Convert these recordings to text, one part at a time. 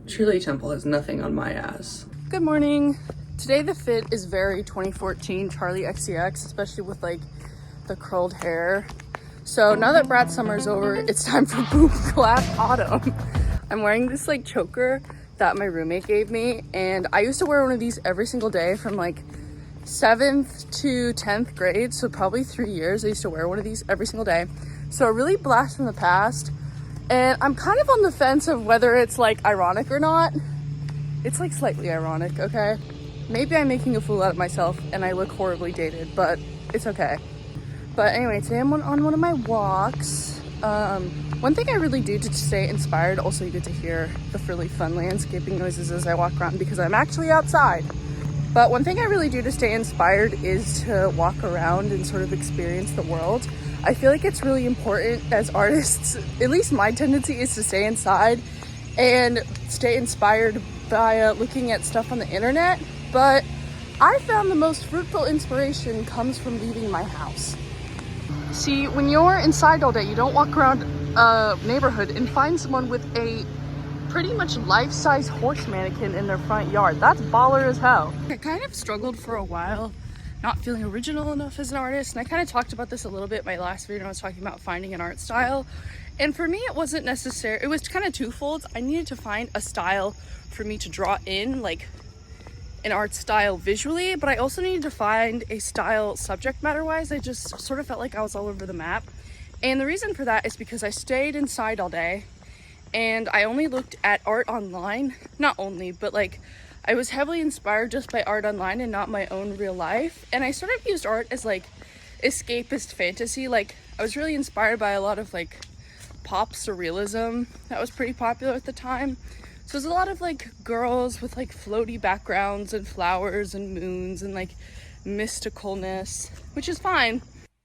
Shirley Temple has nothing on my ass. Good morning. Today the fit is very 2014 Charlie XCX, especially with like the curled hair. So now that Brat Summer's over, it's time for Boob Clap Autumn. I'm wearing this like choker that my roommate gave me, and I used to wear one of these every single day from like 7th to 10th grade, so probably 3 years. I used to wear one of these every single day. So a really blast from the past. And I'm kind of on the fence of whether it's like ironic or not. It's like slightly ironic, okay? Maybe I'm making a fool out of myself and I look horribly dated, but it's okay. But anyway, today I'm on one of my walks. One thing I really do to stay inspired, also you get to hear the really fun landscaping noises as I walk around because I'm actually outside. But one thing I really do to stay inspired is to walk around and sort of experience the world. I feel like it's really important as artists, at least my tendency is to stay inside and stay inspired by looking at stuff on the internet. But I found the most fruitful inspiration comes from leaving my house. See, when you're inside all day, you don't walk around a neighborhood and find someone with a pretty much life-size horse mannequin in their front yard. That's baller as hell. I kind of struggled for a while not feeling original enough as an artist, and I kind of talked about this a little bit in my last video. I was talking about finding an art style, and for me it wasn't necessary. It was kind of twofold. I needed to find a style for me to draw in, like an art style visually, but I also needed to find a style subject matter wise. I just sort of felt like I was all over the map, and the reason for that is because I stayed inside all day and I only looked at art online. Not only, but like I was heavily inspired just by art online and not my own real life. And I sort of used art as like escapist fantasy. Like I was really inspired by a lot of like pop surrealism that was pretty popular at the time. So there's a lot of like girls with like floaty backgrounds and flowers and moons and like mysticalness, which is fine.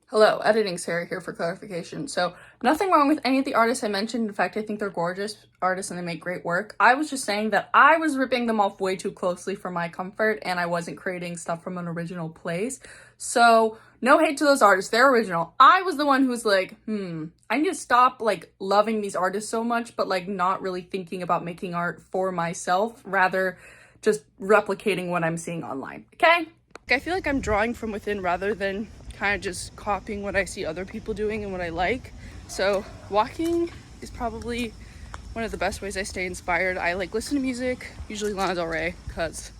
Hello, editing Sarah here for clarification. So nothing wrong with any of the artists I mentioned. In fact, I think they're gorgeous artists and they make great work. I was just saying that I was ripping them off way too closely for my comfort and I wasn't creating stuff from an original place. So no hate to those artists, they're original. I was the one who was like, I need to stop like loving these artists so much, but like not really thinking about making art for myself, rather just replicating what I'm seeing online, okay? I feel like I'm drawing from within rather than kind of just copying what I see other people doing and what I like. So walking is probably one of the best ways I stay inspired. I like listen to music, usually Lana Del Rey, because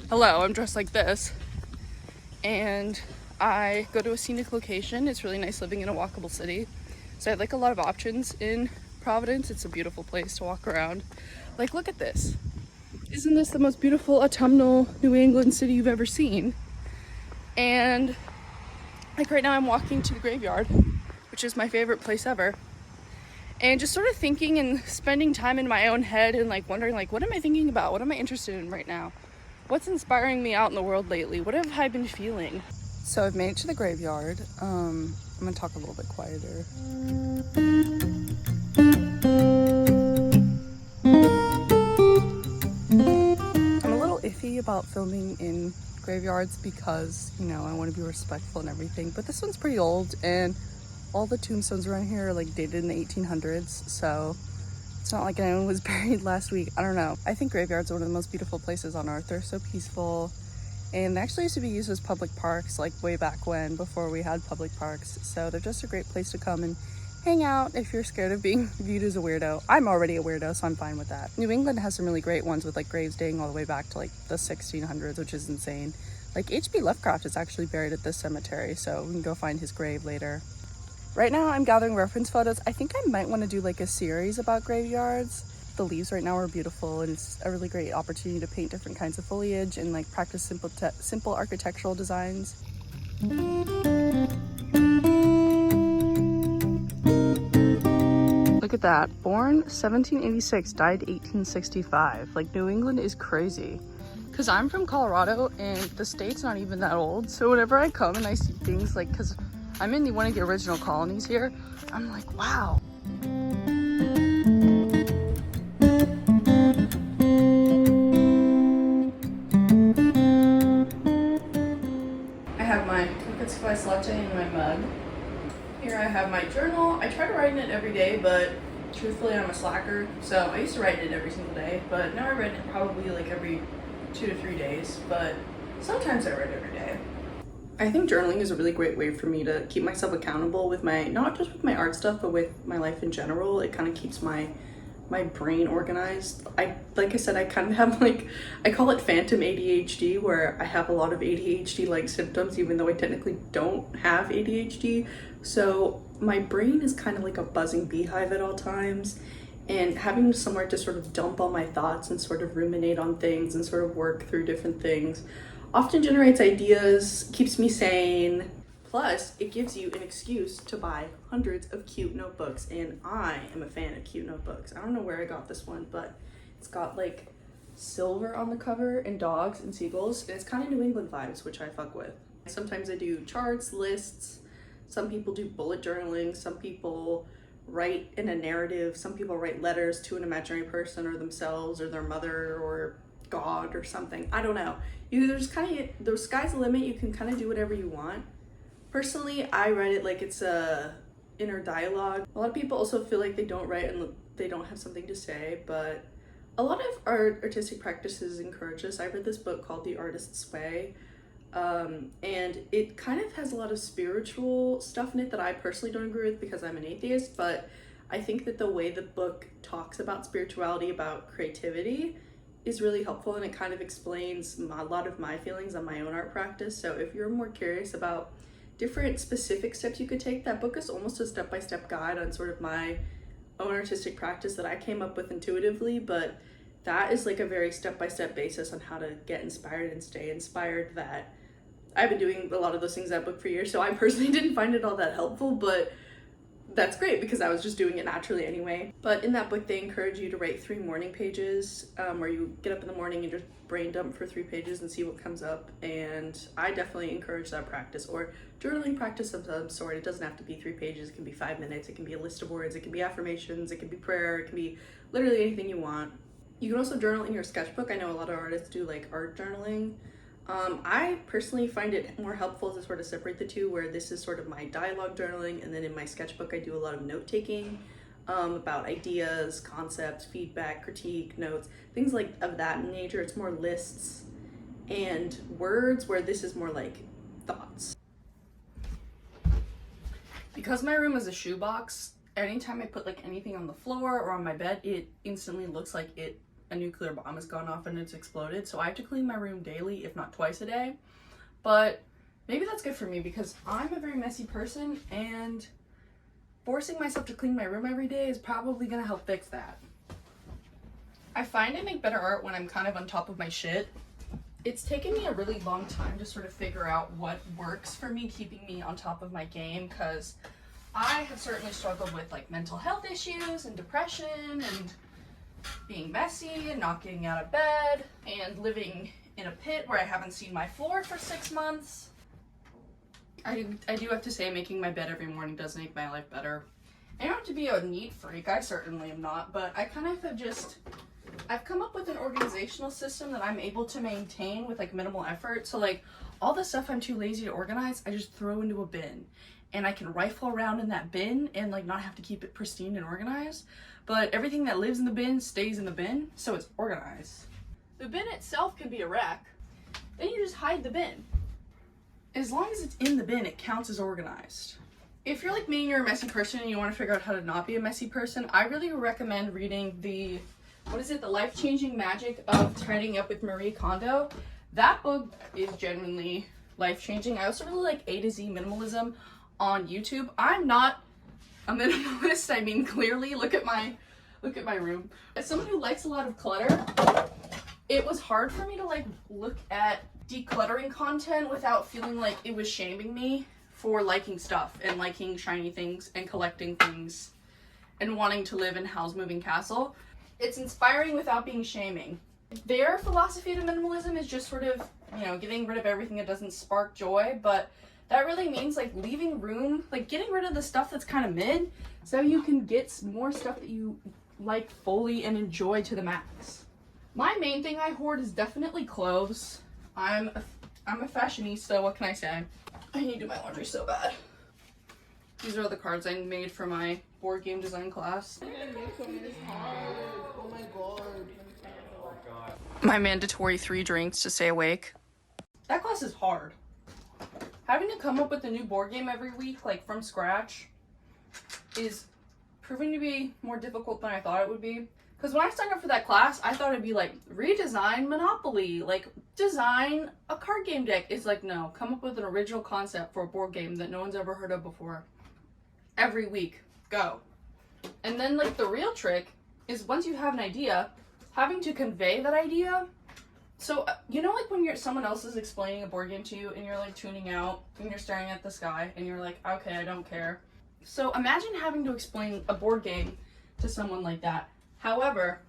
hello, I'm dressed like this. And I go to a scenic location. It's really nice living in a walkable city. So I have like a lot of options in Providence. It's a beautiful place to walk around. Like, look at this. Isn't this the most beautiful autumnal New England city you've ever seen? And like right now I'm walking to the graveyard, which is my favorite place ever, and just sort of thinking and spending time in my own head and like wondering like, what am I thinking about? What am I interested in right now? What's inspiring me out in the world lately? What have I been feeling? So I've made it to the graveyard. I'm gonna talk a little bit quieter. I'm a little iffy about filming in graveyards because, you know, I want to be respectful and everything, but this one's pretty old and all the tombstones around here are like dated in the 1800s, so it's not like anyone was buried last week. I don't know. I think graveyards are one of the most beautiful places on earth. They're so peaceful, and they actually used to be used as public parks like way back when, before we had public parks. So they're just a great place to come and hang out if you're scared of being viewed as a weirdo. I'm already a weirdo, so I'm fine with that. New England has some really great ones with like graves dating all the way back to like the 1600s, which is insane. Like H.P. Lovecraft is actually buried at this cemetery, so we can go find his grave later. Right now I'm gathering reference photos. I think I might want to do like a series about graveyards. The leaves right now are beautiful and it's a really great opportunity to paint different kinds of foliage and like practice simple architectural designs. Look at that. Born 1786, died 1865. Like, New England is crazy. Because I'm from Colorado and the state's not even that old. So whenever I come and I see things like, because I'm in one of the original colonies here, I'm like, wow. I have my pumpkin spice latte in my mug. here I have my journal. I try to write in it every day, but truthfully I'm a slacker. So I used to write in it every single day, but now I write in it probably like every 2 to 3 days, but sometimes I write every day. I think journaling is a really great way for me to keep myself accountable with my, not just with my art stuff, but with my life in general. It kind of keeps my brain organized. Like I said, I kind of have like, I call it phantom ADHD, where I have a lot of ADHD like symptoms, even though I technically don't have ADHD. So my brain is kind of like a buzzing beehive at all times, and having somewhere to sort of dump all my thoughts and sort of ruminate on things and sort of work through different things often generates ideas, keeps me sane. Plus, it gives you an excuse to buy hundreds of cute notebooks, and I am a fan of cute notebooks. I don't know where I got this one, but it's got like silver on the cover and dogs and seagulls, and it's kind of New England vibes, which I fuck with. Sometimes I do charts, lists, some people do bullet journaling, some people write in a narrative, some people write letters to an imaginary person or themselves or their mother or God or something. I don't know. There's kind of, the sky's the limit. You can kind of do whatever you want. Personally, I write it like it's a inner dialogue. A lot of people also feel like they don't write and they don't have something to say, but a lot of artistic practices encourage this. I read this book called The Artist's Way, and it kind of has a lot of spiritual stuff in it that I personally don't agree with because I'm an atheist, but I think that the way the book talks about spirituality, about creativity, is really helpful, and it kind of explains a lot of my feelings on my own art practice. So if you're more curious about different specific steps you could take, that book is almost a step-by-step guide on sort of my own artistic practice that I came up with intuitively, but that is like a very step-by-step basis on how to get inspired and stay inspired. That I've been doing a lot of those things in that book for years, so I personally didn't find it all that helpful, but that's great because I was just doing it naturally anyway. But in that book, they encourage you to write 3 morning pages, where you get up in the morning and just brain dump for 3 pages and see what comes up. And I definitely encourage that practice, or journaling practice of some sort. It doesn't have to be 3 pages. It can be 5 minutes. It can be a list of words. It can be affirmations. It can be prayer. It can be literally anything you want. You can also journal in your sketchbook. I know a lot of artists do like art journaling. I personally find it more helpful to sort of separate the two, where this is sort of my dialogue journaling, and then in my sketchbook I do a lot of note taking about ideas, concepts, feedback, critique, notes, things like of that nature. It's more lists and words, where this is more like thoughts. Because my room is a shoebox, anytime I put like anything on the floor or on my bed, it instantly looks like a nuclear bomb has gone off and it's exploded. So I have to clean my room daily, if not twice a day. But maybe that's good for me because I'm a very messy person, and forcing myself to clean my room every day is probably gonna help fix that. I find I make better art when I'm kind of on top of my shit. It's taken me a really long time to sort of figure out what works for me, keeping me on top of my game, because I have certainly struggled with like mental health issues and depression and being messy and not getting out of bed and living in a pit where I haven't seen my floor for 6 months. I do have to say, making my bed every morning does make my life better. I don't have to be a neat freak, I certainly am not, but I kind of have I've come up with an organizational system that I'm able to maintain with like minimal effort. So like all the stuff I'm too lazy to organize, I just throw into a bin, and I can rifle around in that bin and like not have to keep it pristine and organized. But everything that lives in the bin stays in the bin, so it's organized. The bin itself can be a wreck. Then you just hide the bin. As long as it's in the bin, it counts as organized. If you're like me and you're a messy person and you want to figure out how to not be a messy person, I really recommend reading The Life-Changing Magic of Tidying Up with Marie Kondo. That book is genuinely life-changing. I also really like A to Z minimalism on YouTube. I'm not a minimalist. I mean, clearly, look at my room. As someone who likes a lot of clutter, it was hard for me to like look at decluttering content without feeling like it was shaming me for liking stuff and liking shiny things and collecting things and wanting to live in Howl's Moving Castle. It's inspiring without being shaming. Their philosophy to minimalism is just sort of, getting rid of everything that doesn't spark joy, but that really means like leaving room, like getting rid of the stuff that's kind of mid, so you can get more stuff that you like fully and enjoy to the max. My main thing I hoard is definitely clothes. I'm a fashionista, what can I say? I need to do my laundry so bad. These are the cards I made for my board game design class. Oh my god. My mandatory 3 drinks to stay awake. That class is hard. Having to come up with a new board game every week, like from scratch, is proving to be more difficult than I thought it would be. Because when I signed up for that class, I thought it'd be like, redesign Monopoly, like design a card game deck. It's like, no, come up with an original concept for a board game that no one's ever heard of before. Every week, go. And then like the real trick is once you have an idea, having to convey that idea. So, you know, like when someone else is explaining a board game to you and you're like tuning out and you're staring at the sky and you're like, okay, I don't care. So imagine having to explain a board game to someone like that. However,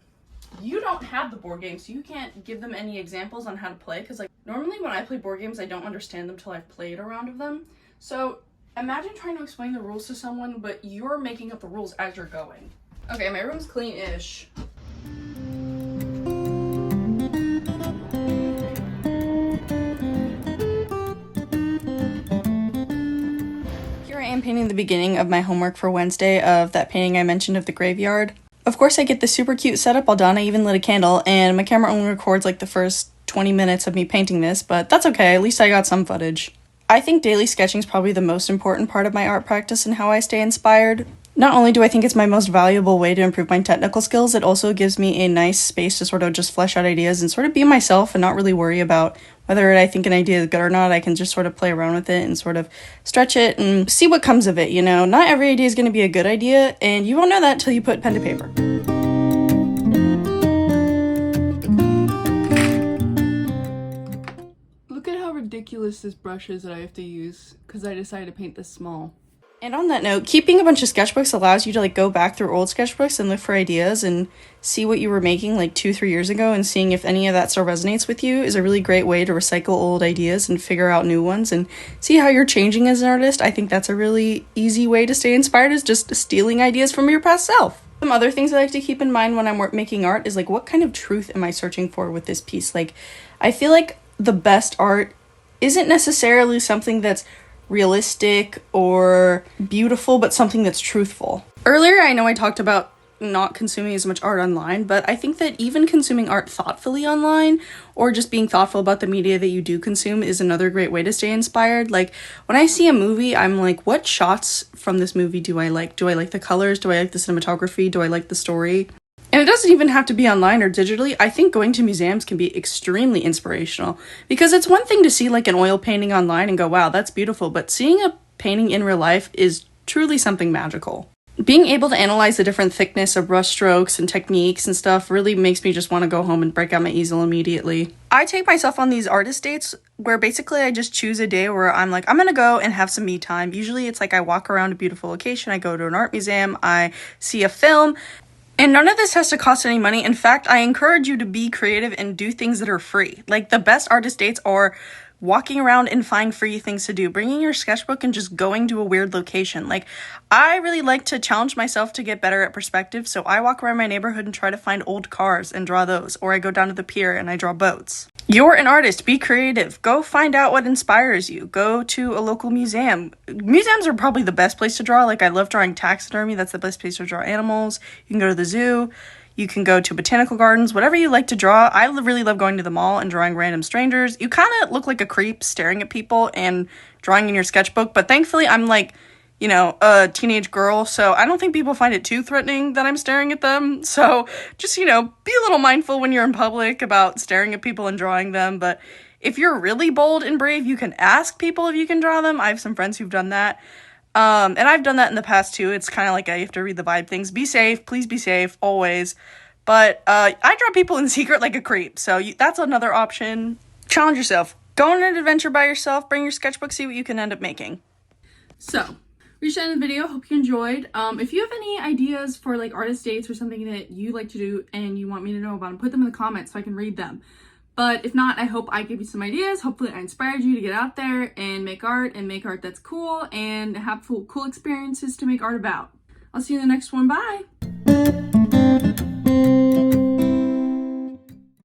you don't have the board game, so you can't give them any examples on how to play. Because like normally when I play board games, I don't understand them till I've played a round of them. So imagine trying to explain the rules to someone, but you're making up the rules as you're going. Okay, my room's clean-ish. Here I am painting the beginning of my homework for Wednesday of that painting I mentioned of the graveyard. Of course, I get the super cute setup all done. I even lit a candle, and my camera only records like the first 20 minutes of me painting this, but that's okay. At least I got some footage. I think daily sketching is probably the most important part of my art practice and how I stay inspired. Not only do I think it's my most valuable way to improve my technical skills, it also gives me a nice space to sort of just flesh out ideas and sort of be myself and not really worry about whether I think an idea is good or not. I can just sort of play around with it and sort of stretch it and see what comes of it, you know? Not every idea is going to be a good idea, and you won't know that until you put pen to paper. Look at how ridiculous this brush is that I have to use because I decided to paint this small. And on that note, keeping a bunch of sketchbooks allows you to like go back through old sketchbooks and look for ideas and see what you were making like 2-3 years ago, and seeing if any of that still resonates with you is a really great way to recycle old ideas and figure out new ones and see how you're changing as an artist. I think that's a really easy way to stay inspired, is just stealing ideas from your past self. Some other things I like to keep in mind when I'm making art is like, what kind of truth am I searching for with this piece? Like, I feel like the best art isn't necessarily something that's realistic or beautiful, but something that's truthful. Earlier, I know I talked about not consuming as much art online, but I think that even consuming art thoughtfully online, or just being thoughtful about the media that you do consume, is another great way to stay inspired. Like, when I see a movie, I'm like, what shots from this movie do I like? Do I like the colors? Do I like the cinematography? Do I like the story? And it doesn't even have to be online or digitally. I think going to museums can be extremely inspirational, because it's one thing to see like an oil painting online and go, wow, that's beautiful. But seeing a painting in real life is truly something magical. Being able to analyze the different thickness of brush strokes and techniques and stuff really makes me just want to go home and break out my easel immediately. I take myself on these artist dates where basically I just choose a day where I'm like, I'm gonna go and have some me time. Usually it's like I walk around a beautiful location, I go to an art museum, I see a film. And none of this has to cost any money. In fact, I encourage you to be creative and do things that are free. Like, the best artist dates are walking around and finding free things to do, bringing your sketchbook and just going to a weird location. Like, I really like to challenge myself to get better at perspective, so I walk around my neighborhood and try to find old cars and draw those, or I go down to the pier and I draw boats. You're an artist, be creative. Go find out what inspires you. Go to a local museum. Museums are probably the best place to draw. Like, I love drawing taxidermy. That's the best place to draw animals. You can go to the zoo. You can go to botanical gardens, whatever you like to draw. I really love going to the mall and drawing random strangers. You kind of look like a creep staring at people and drawing in your sketchbook, but thankfully I'm like, you know, a teenage girl, so I don't think people find it too threatening that I'm staring at them. So just, you know, be a little mindful when you're in public about staring at people and drawing them. But if you're really bold and brave, you can ask people if you can draw them. I have some friends who've done that. And I've done that in the past too. It's kind of like I have to read the vibe things. Be safe, please be safe, always. But I draw people in secret like a creep, so that's another option. Challenge yourself. Go on an adventure by yourself, bring your sketchbook, see what you can end up making. So, reached the end of the video. Hope you enjoyed. If you have any ideas for like artist dates or something that you like to do and you want me to know about them, put them in the comments so I can read them. But if not, I hope I gave you some ideas. Hopefully I inspired you to get out there and make art that's cool and have cool experiences to make art about. I'll see you in the next one. Bye!